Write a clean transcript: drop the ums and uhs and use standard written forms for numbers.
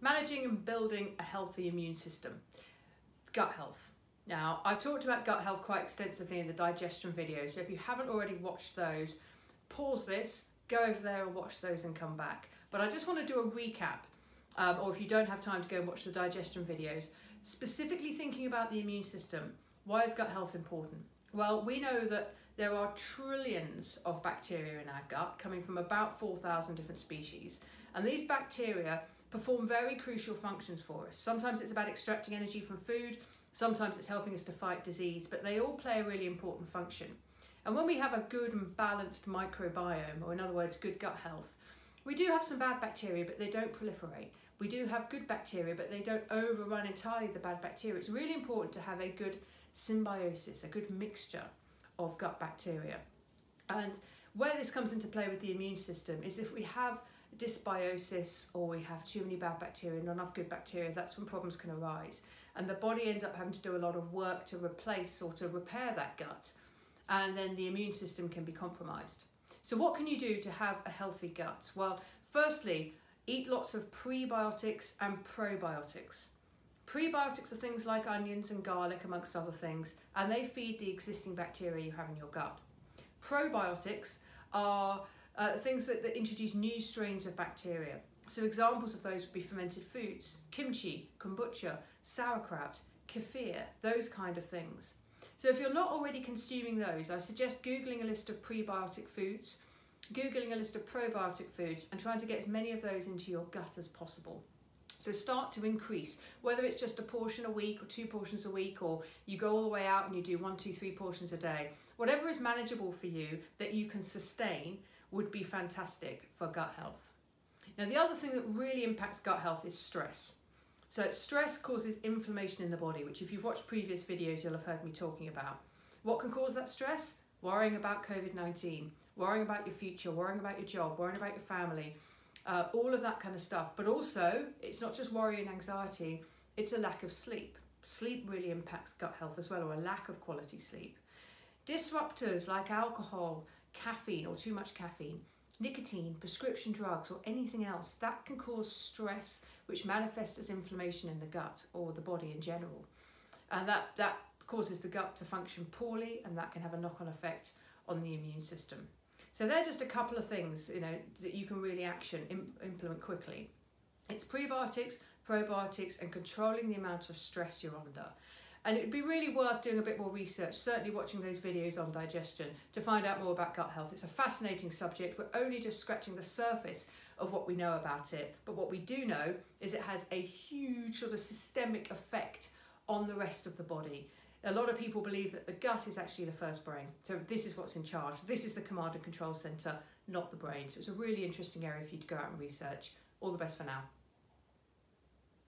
Managing and building a healthy immune system. Gut health. Now, I've talked about gut health quite extensively in the digestion video, so if you haven't already watched those, pause this, go over there and watch those and come back. But I just want to do a recap, or if you don't have time to go and watch the digestion videos, specifically thinking about the immune system. Why is gut health important? Well, we know that there are trillions of bacteria in our gut, coming from about 4,000 different species. And these bacteria perform very crucial functions for us. Sometimes it's about extracting energy from food, sometimes it's helping us to fight disease, but they all play a really important function. And when we have a good and balanced microbiome, or in other words, good gut health, we do have some bad bacteria, but they don't proliferate. We do have good bacteria, but they don't overrun entirely the bad bacteria. It's really important to have a good symbiosis, a good mixture of gut bacteria. And where this comes into play with the immune system is if we have dysbiosis or we have too many bad bacteria, not enough good bacteria, that's when problems can arise. And the body ends up having to do a lot of work to replace or to repair that gut. And then the immune system can be compromised. So what can you do to have a healthy gut? Well, firstly, eat lots of prebiotics and probiotics. Prebiotics are things like onions and garlic, amongst other things, and they feed the existing bacteria you have in your gut. Probiotics are things that introduce new strains of bacteria. So examples of those would be fermented foods, kimchi, kombucha, sauerkraut, kefir, those kind of things. So if you're not already consuming those, I suggest Googling a list of prebiotic foods, Googling a list of probiotic foods, and trying to get as many of those into your gut as possible. So start to increase, whether it's just a portion a week or 2 portions a week, or you go all the way out and you do 1, 2, 3 portions a day. Whatever is manageable for you that you can sustain would be fantastic for gut health. Now, the other thing that really impacts gut health is stress. So stress causes inflammation in the body, which if you've watched previous videos, you'll have heard me talking about. What can cause that stress? Worrying about COVID-19, worrying about your future, worrying about your job, worrying about your family, all of that kind of stuff. But also, it's not just worry and anxiety, it's a lack of sleep. Sleep really impacts gut health as well, or a lack of quality sleep. Disruptors like alcohol, caffeine or too much caffeine, nicotine, prescription drugs or anything else, that can cause stress which manifests as inflammation in the gut or the body in general. And that causes the gut to function poorly, and that can have a knock-on effect on the immune system. So they're just a couple of things, that you can really implement quickly. It's prebiotics, probiotics, and controlling the amount of stress you're under. And it'd be really worth doing a bit more research, certainly watching those videos on digestion, to find out more about gut health. It's a fascinating subject. We're only just scratching the surface of what we know about it. But what we do know is it has a huge sort of systemic effect on the rest of the body. A lot of people believe that the gut is actually the first brain. So this is what's in charge. This is the command and control center, not the brain. So it's a really interesting area for you to go out and research. All the best for now.